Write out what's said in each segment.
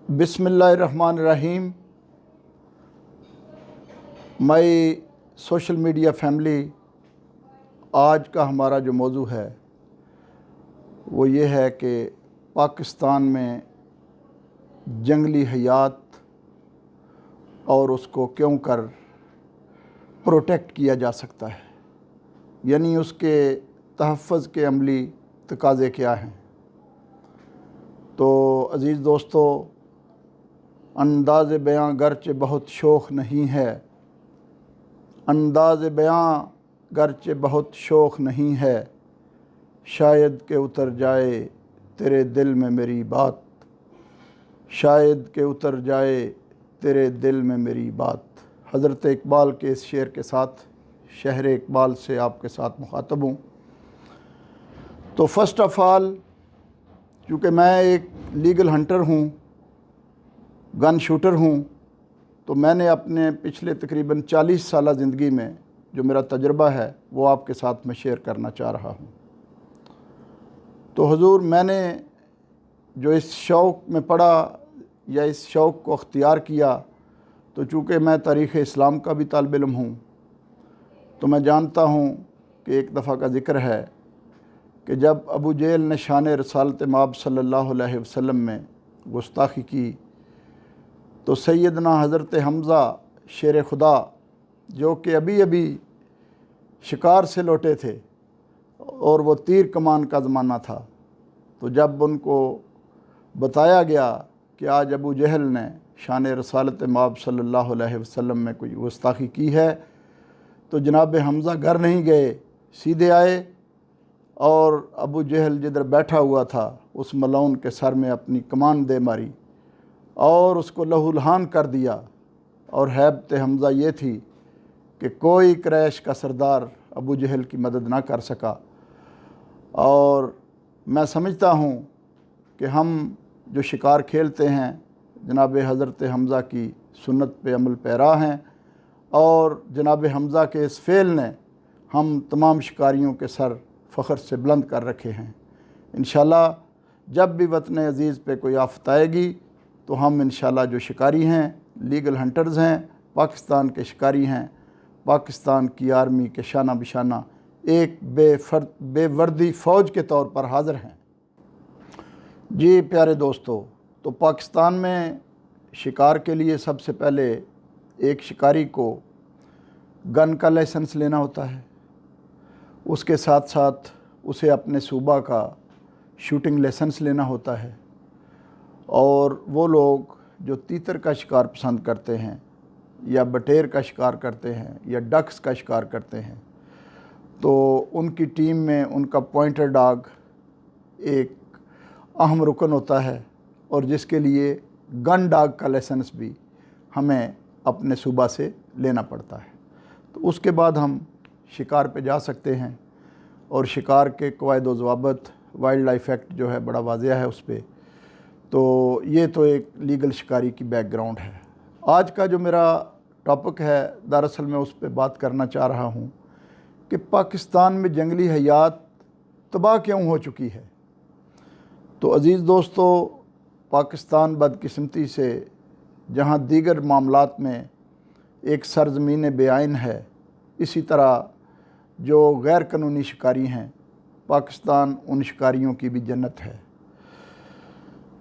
बिस्मिल्लाहिर्रहमानिर्रहीम। My social media family, आज का हमारा जो मौजू है वो ये है कि पाकिस्तान में जंगली हयात और उसको क्यों कर प्रोटेक्ट किया जा सकता है, यानी उसके तहफ़्फ़ुज़ के अमली तकाज़े क्या हैं। तो अज़ीज़ दोस्तों, अंदाज़ बयां गर्चे बहुत शोख नहीं है, अंदाज़ बयां गर्चे बहुत शोख नहीं है, शायद के उतर जाए तेरे दिल में मेरी बात, शायद के उतर जाए तेरे दिल में मेरी बात। हज़रत इकबाल के इस शेर के साथ शहर इकबाल से आपके साथ मुखातब हूँ। तो फ़र्स्ट ऑफ़ ऑल, चूँकि मैं एक लीगल हंटर हूँ, गन शूटर हूँ, तो मैंने अपने पिछले तकरीबन 40 साल ज़िंदगी में जो मेरा तजुर्बा है वो आपके साथ मैं शेयर करना चाह रहा हूँ। तो हुज़ूर, मैंने जो इस शौक़ में पढ़ा या इस शौक़ को अख्तियार किया, तो चूँकि मैं तारीख़ इस्लाम का भी तालिब इल्म हूँ, तो मैं जानता हूँ कि एक दफ़ा का ज़िक्र है कि जब अबू जहल ने शान रसालत माब सल्लल्लाहु अलैहि वसल्लम में गुस्ताखी की, तो सैयदना हज़रत हमज़ा शेर खुदा, जो कि अभी अभी शिकार से लौटे थे और वो तीर कमान का ज़माना था, तो जब उनको बताया गया कि आज अबू जहल ने शान रसालत माब सल्लल्लाहु अलैहि वसल्लम में कोई गुस्ताखी की है, तो जनाब हमज़ा घर नहीं गए, सीधे आए और अबू जहल जिधर बैठा हुआ था उस मलऊन के सर में अपनी कमान दे मारी और उसको लहूलुहान कर दिया। और हैबत हमज़ा ये थी कि कोई क्रैश का सरदार अबू जहल की मदद ना कर सका। और मैं समझता हूँ कि हम जो शिकार खेलते हैं जनाब हज़रत हमज़ा की सुन्नत पे अमल पैरा हैं, और जनाब हमज़ा के इस फ़ेल ने हम तमाम शिकारियों के सर फ़ख्र से बुलंद कर रखे हैं। इंशाअल्लाह जब भी वतन अज़ीज़ पे कोई आफ़त आएगी तो हम इंशाअल्लाह जो शिकारी हैं, लीगल हंटर्स हैं, पाकिस्तान के शिकारी हैं, पाकिस्तान की आर्मी के शाना बिशाना एक बेवर्दी फ़ौज के तौर पर हाज़िर हैं। जी प्यारे दोस्तों, तो पाकिस्तान में शिकार के लिए सबसे पहले एक शिकारी को गन का लाइसेंस लेना होता है, उसके साथ साथ उसे अपने सूबा का शूटिंग लाइसेंस लेना होता है। और वो लोग जो तीतर का शिकार पसंद करते हैं या बटेर का शिकार करते हैं या डक्स का शिकार करते हैं, तो उनकी टीम में उनका पॉइंटर डॉग एक अहम रुकन होता है, और जिसके लिए गन डॉग का लाइसेंस भी हमें अपने सूबा से लेना पड़ता है। तो उसके बाद हम शिकार पे जा सकते हैं, और शिकार के क़वायद व ज़वाबित वाइल्ड लाइफ एक्ट जो है बड़ा वाज़ेह है उस पर। तो ये तो एक लीगल शिकारी की बैकग्राउंड है। आज का जो मेरा टॉपिक है, दरअसल मैं उस पर बात करना चाह रहा हूँ कि पाकिस्तान में जंगली हयात तबाह क्यों हो चुकी है। तो अज़ीज़ दोस्तों, पाकिस्तान बदकिस्मती से जहाँ दीगर मामलात में एक सरज़मीन बेआइन है, इसी तरह जो गैर कानूनी शिकारी हैं, पाकिस्तान उन शिकारियों की भी जन्नत है।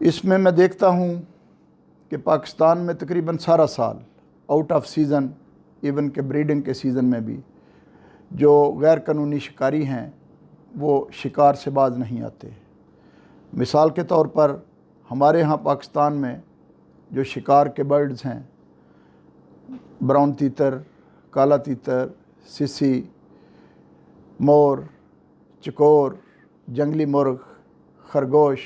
इसमें मैं देखता हूँ कि पाकिस्तान में तकरीबन सारा साल आउट ऑफ सीज़न, इवन के ब्रीडिंग के सीज़न में भी जो गैर कानूनी शिकारी हैं वो शिकार से बाज नहीं आते। मिसाल के तौर पर हमारे यहाँ पाकिस्तान में जो शिकार के बर्ड्स हैं, ब्राउन तीतर, काला तीतर, सिसी, मोर, चकोर, जंगली मुर्ग, खरगोश,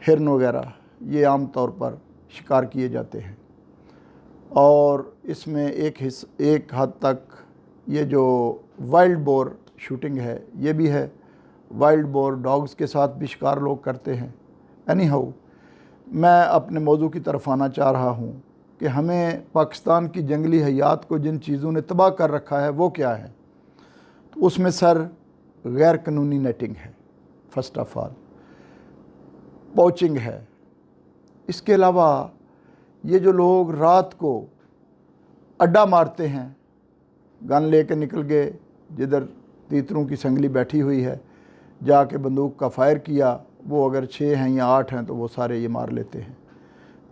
हिरन वगैरह, ये आम तौर पर शिकार किए जाते हैं। और इसमें एक हद तक ये जो वाइल्ड बोर शूटिंग है ये भी है। वाइल्ड बोर डॉग्स के साथ भी शिकार लोग करते हैं। एनी हाउ, मैं अपने मौजू की तरफ आना चाह रहा हूँ कि हमें पाकिस्तान की जंगली हयात को जिन चीज़ों ने तबाह कर रखा है वो क्या है। तो उसमें सर गैर कानूनी नेटिंग है, फ़र्स्ट ऑफ़ ऑल पोचिंग है, इसके अलावा ये जो लोग रात को अड्डा मारते हैं, गन लेके निकल गए, जिधर तीतरों की संगली बैठी हुई है, जाके बंदूक का फायर किया, वो अगर 6 हैं या 8 हैं तो वो सारे ये मार लेते हैं।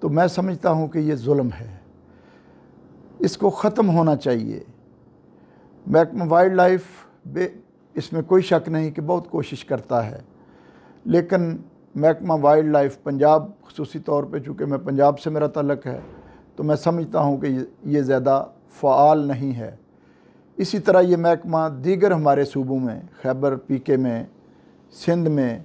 तो मैं समझता हूँ कि ये जुल्म है, इसको ख़त्म होना चाहिए। महकमा वाइल्ड लाइफ इसमें कोई शक नहीं कि बहुत कोशिश करता है, लेकिन महकमा वाइल्ड लाइफ पंजाब ख़ुसूसी तौर पे, चूँकि मैं पंजाब से मेरा ताल्लुक़ है, तो मैं समझता हूँ कि ये ज़्यादा फ़आल नहीं है। इसी तरह ये महकमा दीगर हमारे सूबों में, खैबर पीके में, सिंध में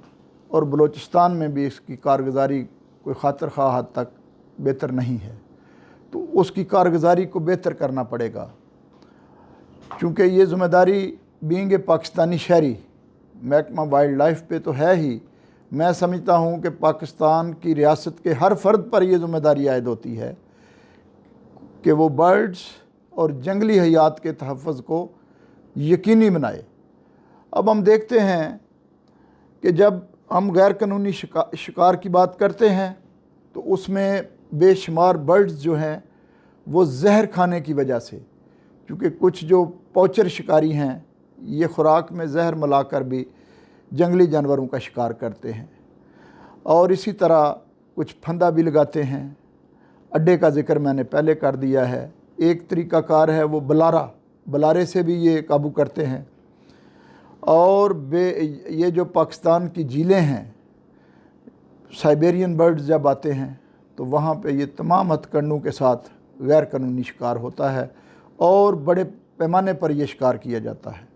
और बलूचिस्तान में भी इसकी कारगुजारी कोई खातिर ख़्वाह हद तक बेहतर नहीं है। तो उसकी कारगुजारी को बेहतर करना पड़ेगा, चूँकि ये ज़िम्मेदारी बीइंग ए पाकिस्तानी शहरी महकमा वाइल्ड लाइफ पे तो है ही। मैं समझता हूँ कि पाकिस्तान की रियासत के हर फ़र्द पर यह ज़िम्मेदारी आयद होती है कि वो बर्ड्स और जंगली हयात के तहफ़्फ़ुज़ को यकीनी बनाए। अब हम देखते हैं कि जब हम गैर कानूनी शिकार की बात करते हैं तो उसमें बेशुमार बर्ड्स जो हैं वो जहर खाने की वजह से, क्योंकि कुछ जो पॉचर शिकारी हैं ये ख़ुराक में जहर मिलाकर भी जंगली जानवरों का शिकार करते हैं, और इसी तरह कुछ फंदा भी लगाते हैं। अड्डे का ज़िक्र मैंने पहले कर दिया है। एक तरीक़ाकार है वो बलारे से भी ये काबू करते हैं। और ये जो पाकिस्तान की झीलें हैं, साइबेरियन बर्ड्स जब आते हैं तो वहाँ पे ये तमाम हथकंडों के साथ गैर कानूनी शिकार होता है और बड़े पैमाने पर यह शिकार किया जाता है।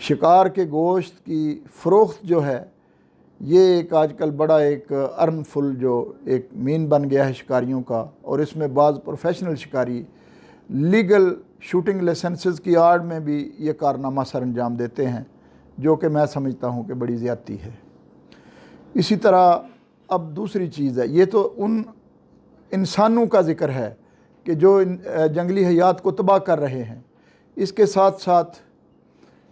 शिकार के गोश्त की फ़रोख्त जो है ये एक आजकल बड़ा एक अर्नफुल जो एक मीन बन गया है शिकारियों का, और इसमें बाज़ प्रोफेशनल शिकारी लीगल शूटिंग लाइसेंसेस की आड़ में भी ये कारनामा सर अंजाम देते हैं, जो कि मैं समझता हूँ कि बड़ी ज़्यादती है। इसी तरह अब दूसरी चीज़ है, ये तो उन इंसानों का ज़िक्र है कि जो जंगली हयात को तबाह कर रहे हैं। इसके साथ साथ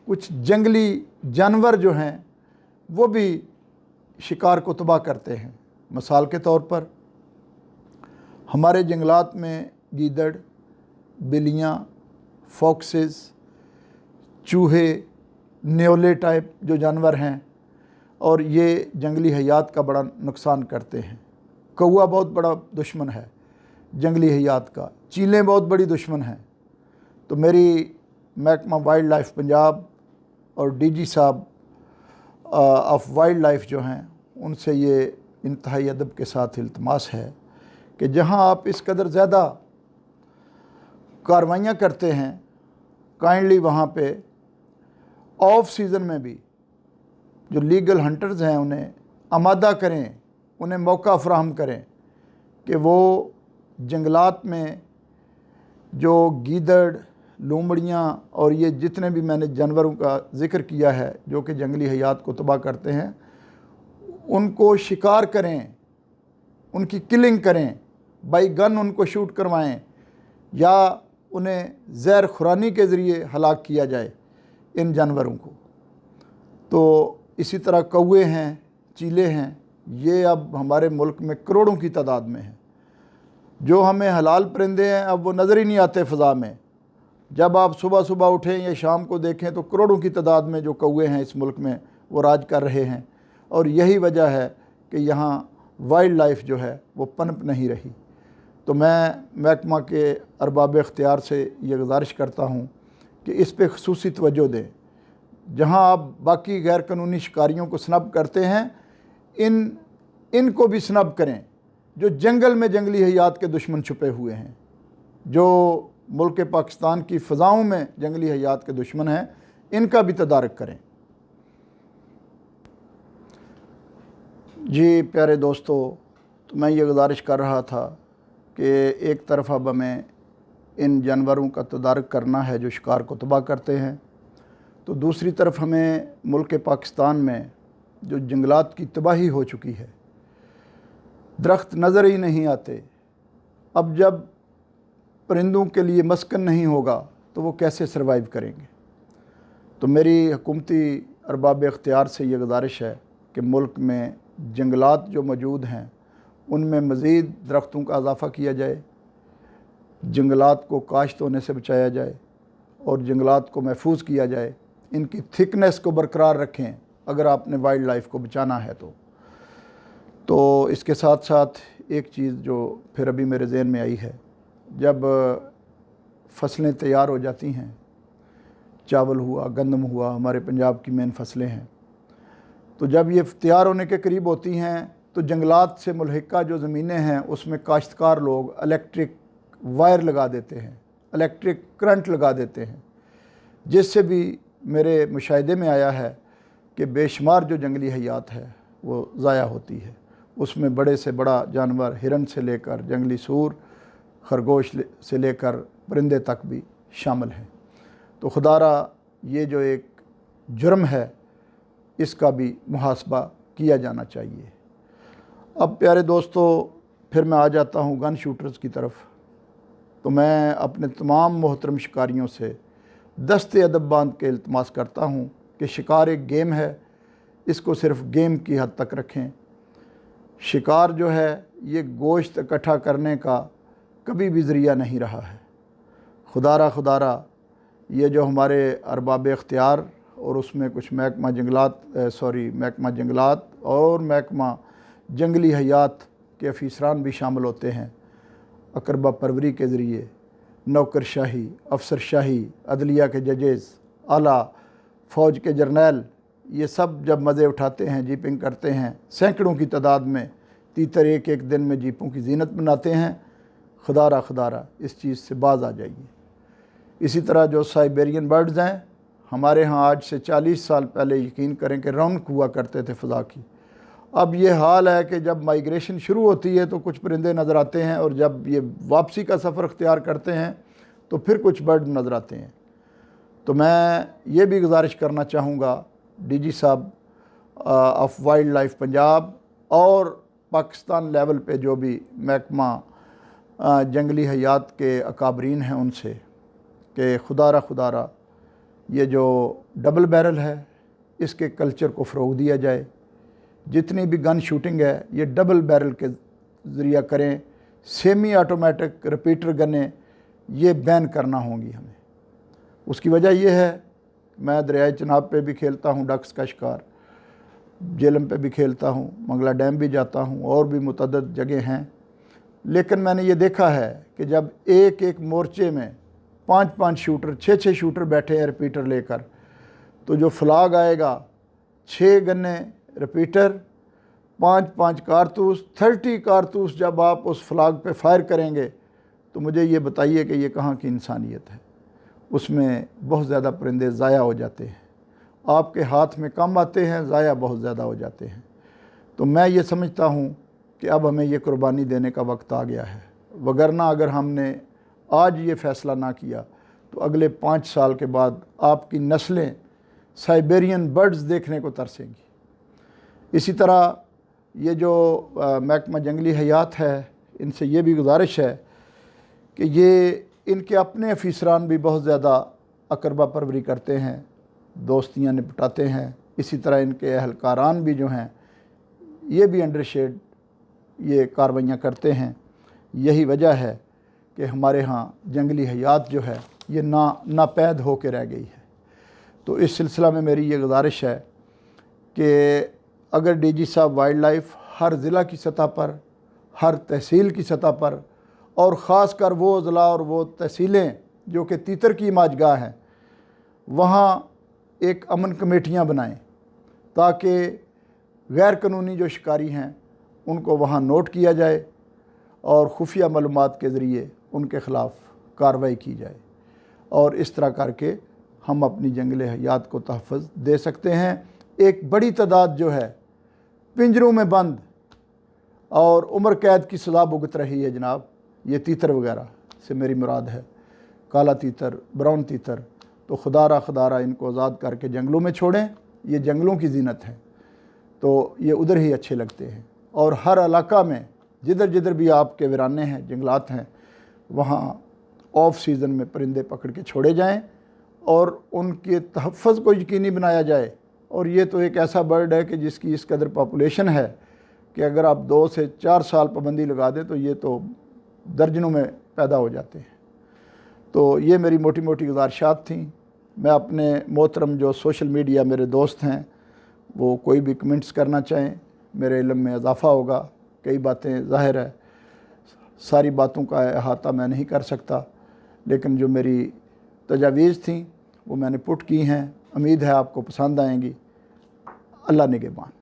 कुछ जंगली जानवर जो हैं वो भी शिकार को तबाह करते हैं। मिसाल के तौर पर हमारे जंगलात में गीदड़, बिल्लियाँ, फॉक्सेस, चूहे, न्योले टाइप जो जानवर हैं, और ये जंगली हयात का बड़ा नुकसान करते हैं। कौआ बहुत बड़ा दुश्मन है जंगली हयात का, चीलें बहुत बड़ी दुश्मन हैं। तो मेरी महकमा वाइल्ड लाइफ पंजाब और डीजी साहब ऑफ वाइल्ड लाइफ जो हैं उनसे ये इंतहाई अदब के साथ इल्तमास है कि जहाँ आप इस कदर ज़्यादा कार्रवाइयाँ करते हैं, काइंडली वहाँ पे ऑफ सीज़न में भी जो लीगल हंटर्स हैं उन्हें आमादा करें, उन्हें मौका फराहम करें कि वो जंगलात में जो गीदड़, लोमड़ियाँ और ये जितने भी मैंने जानवरों का ज़िक्र किया है जो कि जंगली हयात को तबाह करते हैं, उनको शिकार करें, उनकी किलिंग करें, बाई गन उनको शूट करवाएं या उन्हें ज़हर खुरानी के ज़रिए हलाक किया जाए इन जानवरों को। तो इसी तरह कौए हैं, चीले हैं, ये अब हमारे मुल्क में करोड़ों की तादाद में हैं। जो हमें हलाल परिंदे हैं अब वो नज़र ही नहीं आते फ़ज़ा में। जब आप सुबह सुबह उठें या शाम को देखें तो करोड़ों की तादाद में जो कौए हैं इस मुल्क में वो राज कर रहे हैं, और यही वजह है कि यहाँ वाइल्ड लाइफ जो है वो पनप नहीं रही। तो मैं महकमा के अरबाब इख्तियार से ये गुजारिश करता हूँ कि इस पे ख़ुसूसी तवज्जो दें। जहाँ आप बाकी गैर कानूनी शिकारियों को स्नब करते हैं, इनको भी स्नब करें। जो जंगल में जंगली हयात के दुश्मन छुपे हुए हैं, जो मुल्क पाकिस्तान की फ़ज़ाओं में जंगली हयात के दुश्मन हैं, इनका भी तदारक करें। जी प्यारे दोस्तों, तो मैं ये गुजारिश कर रहा था कि एक तरफ अब हमें इन जानवरों का तदारक करना है जो शिकार को तबाह करते हैं, तो दूसरी तरफ हमें मुल्क पाकिस्तान में जो जंगलात की तबाही हो चुकी है, दरख्त नज़र ही नहीं आते। अब जब परिंदों के लिए मस्कन नहीं होगा तो वो कैसे सर्वाइव करेंगे। तो मेरी हुकूमती अरबाब इख्तियार से ये गुजारिश है कि मुल्क में जंगलात जो मौजूद हैं उनमें मज़ीद दरख्तों का इजाफ़ा किया जाए, जंगलात को काश्त होने से बचाया जाए और जंगलात को महफूज किया जाए, इनकी थिकनेस को बरकरार रखें अगर आपने वाइल्ड लाइफ को बचाना है तो इसके साथ साथ एक चीज़ जो फिर अभी मेरे जहन में आई है, जब फसलें तैयार हो जाती हैं, चावल हुआ, गंदम हुआ, हमारे पंजाब की मेन फसलें हैं, तो जब ये तैयार होने के करीब होती हैं तो जंगलात से मुल्हिका जो ज़मीनें हैं उसमें काश्तकार लोग इलेक्ट्रिक वायर लगा देते हैं, इलेक्ट्रिक करंट लगा देते हैं, जिससे भी मेरे मुशाहिदे में आया है कि बेशुमार जो जंगली हयात है वो ज़ाया होती है। उसमें बड़े से बड़ा जानवर, हिरन से लेकर जंगली सूर, खरगोश से लेकर परिंदे तक भी शामिल हैं। तो खुदारा ये जो एक जुर्म है इसका भी मुहासबा किया जाना चाहिए। अब प्यारे दोस्तों, फिर मैं आ जाता हूँ गन शूटर्स की तरफ। तो मैं अपने तमाम मोहतरम शिकारियों से दस्ते अदब बांध के इल्तमास करता हूँ कि शिकार एक गेम है, इसको सिर्फ़ गेम की हद तक रखें। शिकार जो है ये गोश्त इकट्ठा करने का कभी भी ज़रिया नहीं रहा है। खुदारा ये जो हमारे अरबाब इख्तियार और उसमें कुछ महकमा जंगलात और महकमा जंगली हयात के अफीसरान भी शामिल होते हैं, अकरबा परवरी के ज़रिए नौकरशाही, अफसरशाही, अदलिया के जजेस, आला फ़ौज के जर्नैल, ये सब जब मज़े उठाते हैं, जीपिंग करते हैं, सैकड़ों की तादाद में तीतर एक एक दिन में जीपों की जीनत बनाते हैं। खुदारा इस चीज़ से बाज आ जाइए। इसी तरह जो साइबेरियन बर्ड्स हैं, हमारे यहाँ आज से 40 साल पहले यकीन करें कि रौनक हुआ करते थे फ़ज़ा की। अब ये हाल है कि जब माइग्रेशन शुरू होती है तो कुछ परिंदे नज़र आते हैं और जब ये वापसी का सफ़र अख्तियार करते हैं तो फिर कुछ बर्ड नज़र आते हैं। तो मैं ये भी गुजारिश करना चाहूँगा डीजी साहब ऑफ वाइल्ड लाइफ पंजाब और पाकिस्तान लेवल पे जो भी महकमा जंगली हयात के अकाबरीन हैं उनसे कि खुदारा ये जो डबल बैरल है इसके कल्चर को फ़रोग़ दिया जाए। जितनी भी गन शूटिंग है ये डबल बैरल के ज़रिया करें। सेमी ऑटोमेटिक रिपीटर गनें ये बैन करना होंगी हमें। उसकी वजह यह है, मैं दरियाए चनाब पे भी खेलता हूँ डक्स का शिकार, जेलम पे भी खेलता हूँ, मंगला डैम भी जाता हूँ और भी मुतअद्दिद जगह हैं, लेकिन मैंने ये देखा है कि जब एक एक मोर्चे में 5-5 शूटर, 6-6 शूटर बैठे हैं रिपीटर लेकर, तो जो फ्लाग आएगा 6 गन्ने रिपीटर, 5-5 कारतूस, 30 कारतूस जब आप उस फ्लाग पे फायर करेंगे तो मुझे ये बताइए कि ये कहाँ की इंसानियत है। उसमें बहुत ज़्यादा परिंदे ज़ाया हो जाते हैं, आपके हाथ में कम आते हैं, ज़ाया बहुत ज़्यादा हो जाते हैं। तो मैं ये समझता हूँ कि अब हमें ये कुर्बानी देने का वक्त आ गया है, वगरना अगर हमने आज ये फ़ैसला ना किया तो अगले 5 साल के बाद आपकी नस्लें साइबेरियन बर्ड्स देखने को तरसेंगी। इसी तरह ये जो महकमा जंगली हयात है, इनसे ये भी गुजारिश है कि ये इनके अपने अफीसरान भी बहुत ज़्यादा अकरबा परवरी करते हैं, दोस्तियाँ निपटाते हैं। इसी तरह इनके अहलकारान भी जो हैं ये भी अंडर शेड ये कार्रवाइयाँ करते हैं। यही वजह है कि हमारे यहाँ जंगली हयात जो है ये नापैद हो के रह गई है। तो इस सिलसिला में मेरी ये गुजारिश है कि अगर डीजी साहब वाइल्ड लाइफ हर ज़िला की सतह पर, हर तहसील की सतह पर, और ख़ास कर वो ज़िला और वो तहसीलें जो कि तीतर की माजगाह हैं, वहाँ एक अमन कमेटियाँ बनाएं ताकि गैर कानूनी जो शिकारी हैं उनको वहाँ नोट किया जाए और खुफिया मालूमात के ज़रिए उनके ख़िलाफ़ कार्रवाई की जाए, और इस तरह करके हम अपनी जंगली हयात को तहफ़्फ़ुज़ दे सकते हैं। एक बड़ी तादाद जो है पिंजरों में बंद और उम्र कैद की सज़ा भुगत रही है जनाब, ये तीतर वगैरह से मेरी मुराद है, काला तीतर, ब्राउन तीतर। तो खुदारा इनको आज़ाद करके जंगलों में छोड़ें, ये जंगलों की जीनत है, तो ये उधर ही अच्छे लगते हैं। और हर इलाका में जिधर जिधर भी आपके वीराने हैं, जंगलात हैं, वहाँ ऑफ सीज़न में परिंदे पकड़ के छोड़े जाएं और उनके तहफ़्फ़ुज़ को यकीनी बनाया जाए। और ये तो एक ऐसा बर्ड है कि जिसकी इस कदर पॉपुलेशन है कि अगर आप 2 से 4 साल पाबंदी लगा दें तो ये तो दर्जनों में पैदा हो जाते हैं। तो ये मेरी मोटी मोटी गुजारिशात थी। मैं अपने मोहतरम जो सोशल मीडिया मेरे दोस्त हैं वो कोई भी कमेंट्स करना चाहें, मेरे इल्म में इजाफ़ा होगा। कई बातें ज़ाहिर है सारी बातों का अहाता मैं नहीं कर सकता, लेकिन जो मेरी तजावीज़ थी वो मैंने पुट की हैं। उम्मीद है आपको पसंद आएंगी। अल्लाह निगहबान।